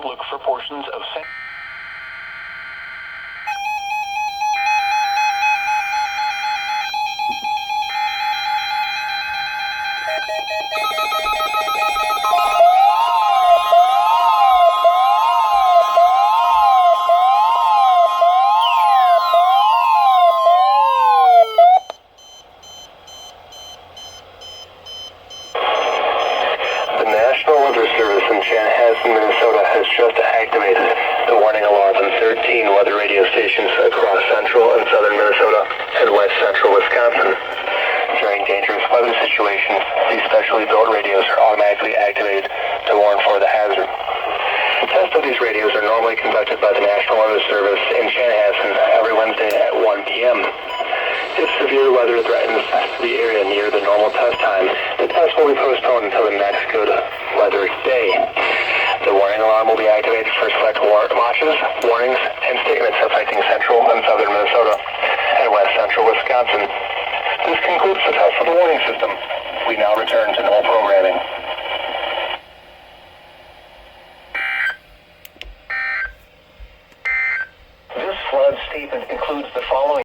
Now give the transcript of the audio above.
outlook for portions of The National Weather Service in Chanhassen, Minnesota has just activated the warning alarm on 13 weather radio stations across central and southern Minnesota and west central Wisconsin. During dangerous weather situations, these specially built radios are automatically activated to warn for the hazard. The test of these radios are normally conducted by the National Weather Service in Chanhassen every Wednesday at 1 p.m. If severe weather threatens the area near the normal test time, the test will be postponed until the next good weather day. The warning alarm will be activated for select watches, warnings, and statements affecting central and southern Minnesota and west central Wisconsin. This concludes the test of the warning system. We now return to normal programming. This flood statement includes the following